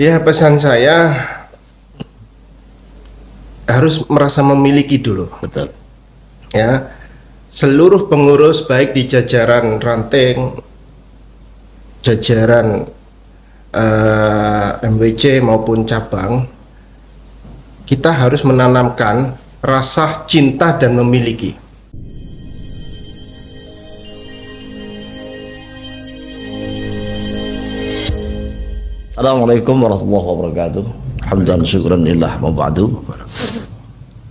Ya, pesan saya harus merasa memiliki dulu. Betul. Ya, seluruh pengurus baik di jajaran ranting, jajaran MWC maupun cabang, kita harus menanamkan rasa cinta dan memiliki. Assalamualaikum warahmatullahi wabarakatuh. Hamdan syukuran lillah wa ba'du.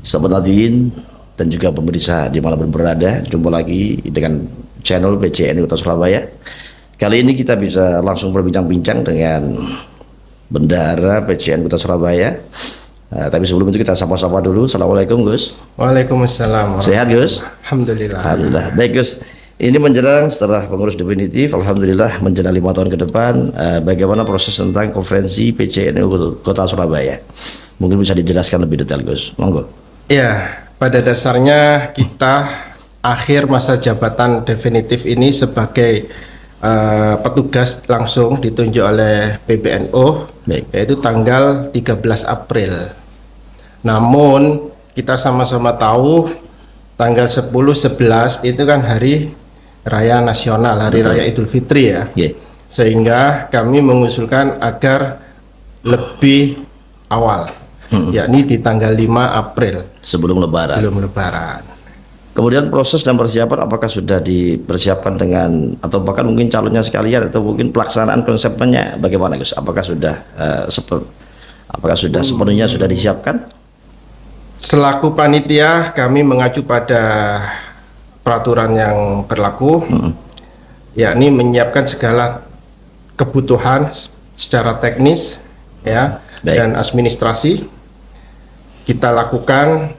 Sahabat hadirin dan juga pemirsa di mana berada, jumpa lagi dengan channel PCNI Kota Surabaya. Kali ini kita bisa langsung berbincang-bincang dengan Bendahara PCNI Kota Surabaya. Tapi sebelum itu kita sapa-sapa dulu. Assalamualaikum Gus. Waalaikumsalam. Sehat Gus? Alhamdulillah. Alhamdulillah. Baik Gus. Ini menjelang setelah pengurus definitif, alhamdulillah menjelang 5 tahun ke depan, bagaimana proses tentang konferensi PCNI Kota Surabaya? Mungkin bisa dijelaskan lebih detail, Gus. Monggo. Ya, pada dasarnya kita akhir masa jabatan definitif ini sebagai petugas langsung ditunjuk oleh PBNU, yaitu tanggal 13 April. Namun kita sama-sama tahu tanggal 10-11 itu kan hari Raya Nasional, Hari Raya Idul Fitri ya. Sehingga kami mengusulkan agar lebih awal, yakni di tanggal 5 April. Sebelum Lebaran. Sebelum Lebaran. Kemudian proses dan persiapan apakah sudah dipersiapkan dengan, atau bahkan mungkin calonnya sekalian, atau mungkin pelaksanaan konsepnya bagaimana Gus? Apakah sudah sepenuhnya sudah disiapkan? Selaku panitia kami mengacu pada peraturan yang berlaku, yakni menyiapkan segala kebutuhan secara teknis ya. Dan administrasi kita lakukan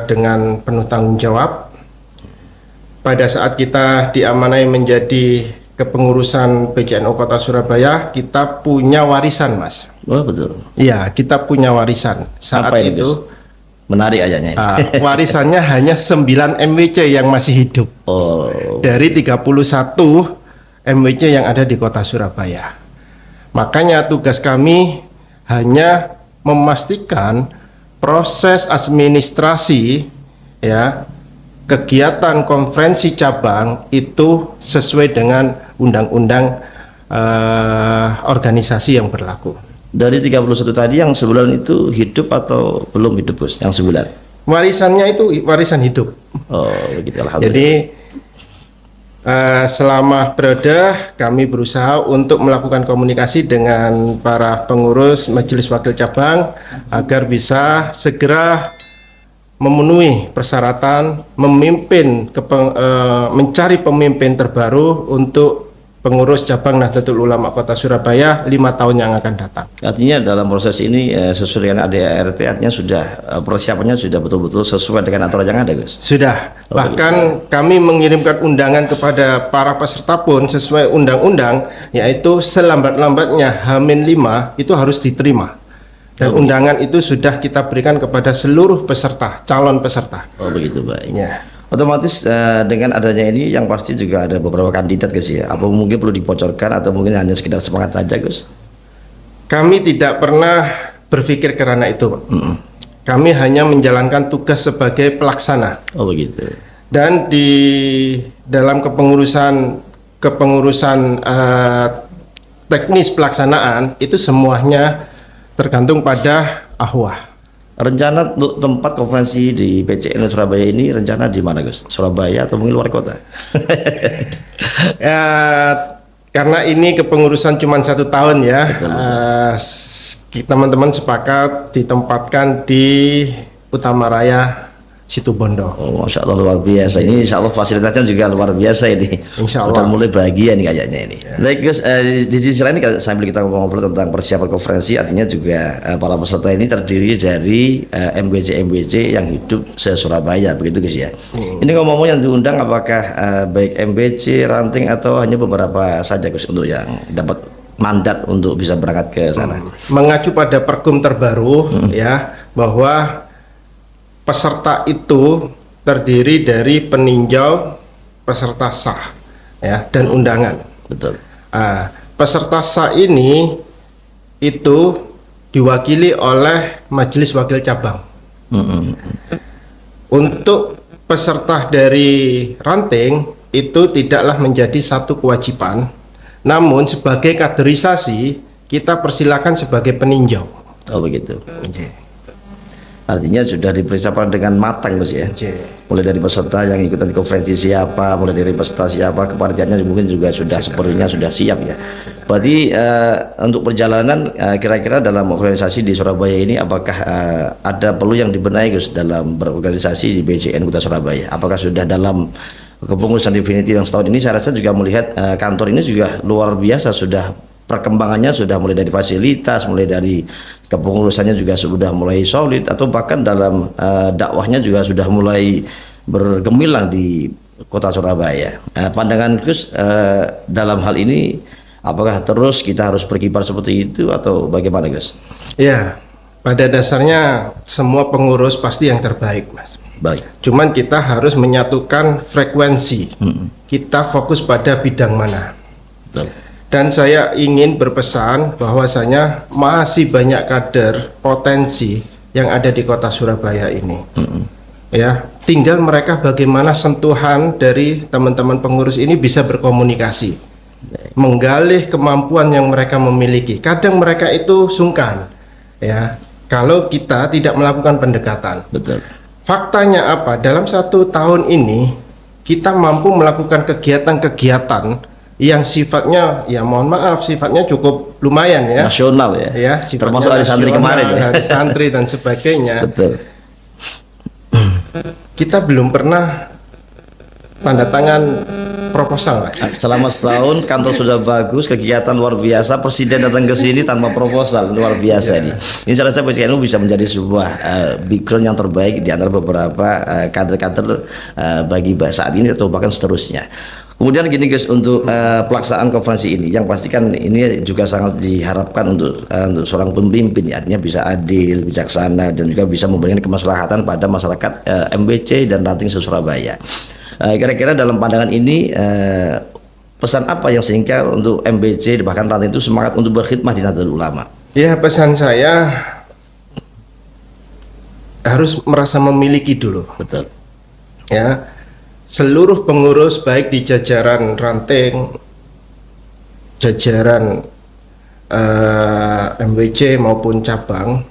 dengan penuh tanggung jawab. Pada saat kita diamanai menjadi kepengurusan PCNU Kota Surabaya, kita punya warisan, Mas. Oh betul. Iya, kita punya warisan. Saat apa ini, itu Gus? Menarik ayahnya. Warisannya hanya 9 MWC yang masih hidup. Dari 31 MWC yang ada di Kota Surabaya. Makanya tugas kami hanya memastikan proses administrasi ya, kegiatan konferensi cabang itu sesuai dengan undang-undang organisasi yang berlaku. Dari 31 tadi yang 9 itu hidup atau belum hidup Gus? Yang 9? Warisannya itu warisan hidup. Oh begitu, alhamdulillah. Jadi selama periode kami berusaha untuk melakukan komunikasi dengan para pengurus Majelis Wakil Cabang agar bisa segera memenuhi persyaratan mencari pemimpin terbaru untuk pengurus cabang Nahdlatul Ulama Kota Surabaya 5 tahun yang akan datang. Artinya dalam proses ini sesuai dengan ADART, artinya sudah persiapannya sudah betul-betul sesuai dengan aturan yang ada, Gus? Sudah. Bahkan kami mengirimkan undangan kepada para peserta pun sesuai undang-undang, yaitu selambat-lambatnya H-5 itu harus diterima. Dan undangan itu sudah kita berikan kepada seluruh peserta, calon peserta. Oh begitu, baik. Ya. Otomatis dengan adanya ini yang pasti juga ada beberapa kandidat Gus ya. Apa mungkin perlu dibocorkan atau mungkin hanya sekedar semangat saja Gus? Kami tidak pernah berpikir karena itu. Kami hanya menjalankan tugas sebagai pelaksana. Oh begitu. Dan di dalam kepengurusan teknis pelaksanaan itu semuanya tergantung pada ahwah. Rencana untuk tempat konferensi di PCNI Surabaya ini rencana di mana Gus? Surabaya atau mungkin luar kota? Ya, karena ini kepengurusan cuma 1 tahun ya, teman-teman sepakat ditempatkan di Utama Raya Situbondo. Oh, Masya Allah luar biasa. Ini Insya Allah fasilitasnya juga luar biasa ini. Insya Allah. Udah mulai bahagia nih kayaknya ini. Baik Gus, di sisi lain sambil kita ngobrol tentang persiapan konferensi, artinya juga para peserta ini terdiri dari MBC yang hidup se-Surabaya, begitu Gus ya. Ini ngomong yang diundang apakah baik MBC, ranting atau hanya beberapa saja Gus untuk yang dapat mandat untuk bisa berangkat ke sana? Mengacu pada pergum terbaru ya, bahwa peserta itu terdiri dari peninjau, peserta sah, ya, dan undangan. Betul. Peserta sah ini itu diwakili oleh Majelis Wakil Cabang. Untuk peserta dari ranting itu tidaklah menjadi satu kewajiban, namun sebagai kaderisasi kita persilakan sebagai peninjau. Oh begitu. Artinya sudah dipersiapkan dengan matang Gus ya. Mulai dari peserta yang ikutan konferensi siapa, mulai dari peserta siapa, kepanitiaannya mungkin juga sudah sepertinya sudah siap ya. Berarti untuk perjalanan kira-kira dalam organisasi di Surabaya ini apakah ada perlu yang dibenahi Gus dalam berorganisasi di BCN Kota Surabaya? Apakah sudah dalam kepengurusan definitif yang setahun ini? Saya rasa juga melihat kantor ini juga luar biasa, sudah perkembangannya sudah mulai dari fasilitas, mulai dari kepengurusannya juga sudah mulai solid, atau bahkan dalam dakwahnya juga sudah mulai bergemilang di Kota Surabaya. Pandangan Gus dalam hal ini, apakah terus kita harus berkibar seperti itu atau bagaimana Gus? Ya, pada dasarnya semua pengurus pasti yang terbaik, Mas. Baik. Cuman kita harus menyatukan frekuensi. Kita fokus pada bidang mana. Betul. Dan saya ingin berpesan bahwasanya masih banyak kader potensi yang ada di Kota Surabaya ini. Ya, tinggal mereka bagaimana sentuhan dari teman-teman pengurus ini bisa berkomunikasi, menggali kemampuan yang mereka memiliki. Kadang mereka itu sungkan, ya, kalau kita tidak melakukan pendekatan. Betul. Faktanya apa? Dalam 1 tahun ini kita mampu melakukan kegiatan-kegiatan yang sifatnya, ya mohon maaf, sifatnya cukup lumayan ya, nasional ya, ya termasuk hari santri kemarin ya, hari santri dan sebagainya. Betul. Kita belum pernah tanda tangan proposal, Mas. Selama setahun kantor sudah bagus, kegiatan luar biasa, presiden datang ke sini tanpa proposal, luar biasa ini. Ini saya rasa PCNU bisa menjadi sebuah background yang terbaik di antara beberapa kader-kader bagi saat ini atau bahkan seterusnya. Kemudian gini guys, untuk pelaksanaan konferensi ini, yang pasti kan ini juga sangat diharapkan untuk seorang pemimpin, ya, artinya bisa adil, bijaksana, dan juga bisa memberikan kemaslahatan pada masyarakat MBC dan ranting se-Surabaya. Kira-kira dalam pandangan ini pesan apa yang sehingga untuk MBC bahkan ranting itu semangat untuk berkhidmah di Nahdlatul Ulama? Ya, pesan saya harus merasa memiliki dulu. Betul. Ya, seluruh pengurus baik di jajaran ranting, jajaran MBC maupun cabang,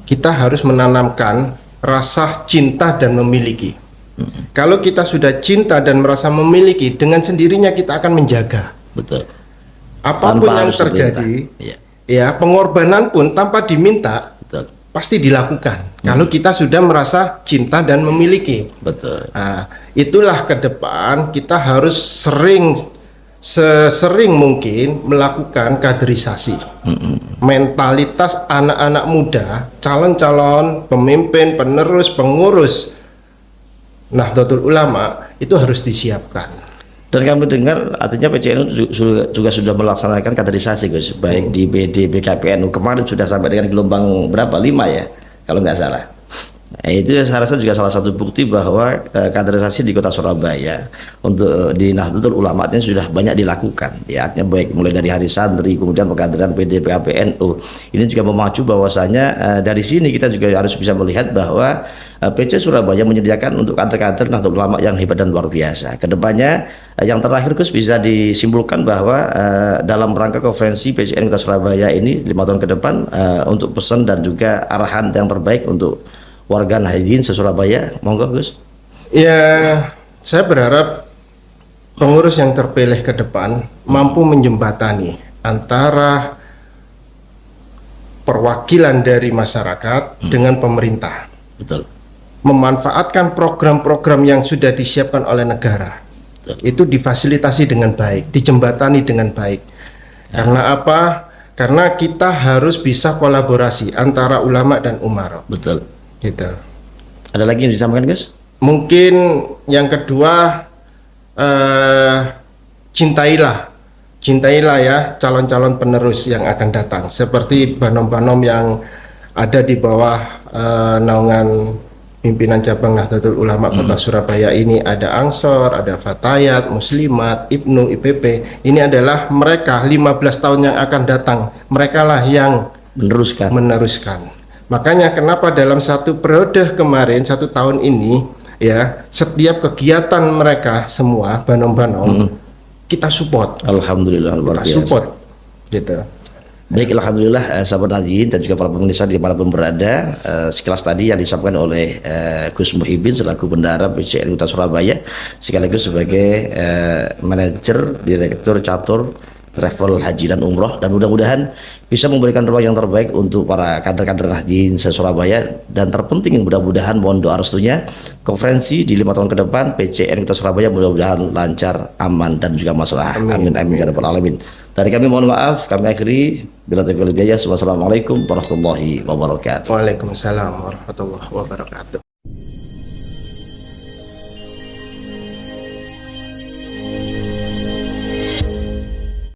kita harus menanamkan rasa cinta dan memiliki. Kalau kita sudah cinta dan merasa memiliki, dengan sendirinya kita akan menjaga. Betul. Apapun yang terjadi, ya pengorbanan pun tanpa diminta, betul, pasti dilakukan. Kalau kita sudah merasa cinta dan memiliki. Betul. Nah, itulah ke depan kita harus sesering mungkin melakukan kaderisasi. Mentalitas anak-anak muda, calon-calon pemimpin, penerus, pengurus Nahdlatul Ulama itu harus disiapkan. Dan kami dengar artinya PCNU juga sudah melaksanakan kaderisasi Gus, baik di BD, BKPNU kemarin sudah sampai dengan gelombang berapa? 5 ya, kalau nggak salah. Nah, itu saya rasa juga salah satu bukti bahwa kaderisasi di Kota Surabaya untuk di Nahdlatul Ulama ini sudah banyak dilakukan. Ya, artinya baik mulai dari hari santri, kemudian pengkaderan PD, BKPNU. Ini juga memacu bahwasanya dari sini kita juga harus bisa melihat bahwa PC Surabaya menyediakan untuk kader-kader Nahdlatul Ulama yang hebat dan luar biasa. Kedepannya yang terakhir Gus, bisa disimpulkan bahwa dalam rangka konferensi PCN Kota Surabaya ini 5 tahun ke depan untuk pesan dan juga arahan yang terbaik untuk warga Nahdien se-Surabaya, monggo Gus. Ya, saya berharap pengurus yang terpilih ke depan mampu menjembatani antara perwakilan dari masyarakat dengan pemerintah. Betul. Memanfaatkan program-program yang sudah disiapkan oleh negara. Betul. Itu difasilitasi dengan baik, dijembatani dengan baik. Ya. Karena apa? Karena kita harus bisa kolaborasi antara ulama dan umara. Betul. Gitu. Ada lagi yang disampaikan Gus? Mungkin yang kedua, cintailah ya calon-calon penerus yang akan datang, seperti banom-banom yang ada di bawah naungan pimpinan cabang Nahdlatul Ulama Kota Surabaya ini ada Ansor, ada Fatayat, Muslimat, Ibnu, IPP. Ini adalah mereka 15 tahun yang akan datang. Mereka lah yang meneruskan. Makanya kenapa dalam satu periode kemarin, 1 tahun ini, ya, setiap kegiatan mereka semua banom-banom kita support. Alhamdulillah, luar biasa. Support, gitu. Baik, alhamdulillah sahabat Nadiin dan juga para pemirsa di mana pun berada, sekilas tadi yang disampaikan oleh Gus Muhyiddin selaku bendahara PCNI Kota Surabaya sekaligus sebagai manajer direktur catur travel haji dan umroh, dan mudah-mudahan bisa memberikan ruang yang terbaik untuk para kader-kader Nadiin se-Surabaya, dan terpenting mudah-mudahan mohon doa restunya konferensi di 5 tahun ke depan PCNI Kota Surabaya mudah-mudahan lancar, aman dan juga masalah. Amin amin ya rabbal alamin. Dari kami mohon maaf, kami akhiri bila taufiq wal hidayah. Wassalamualaikum warahmatullahi wabarakatuh. Waalaikumsalam warahmatullahi wabarakatuh.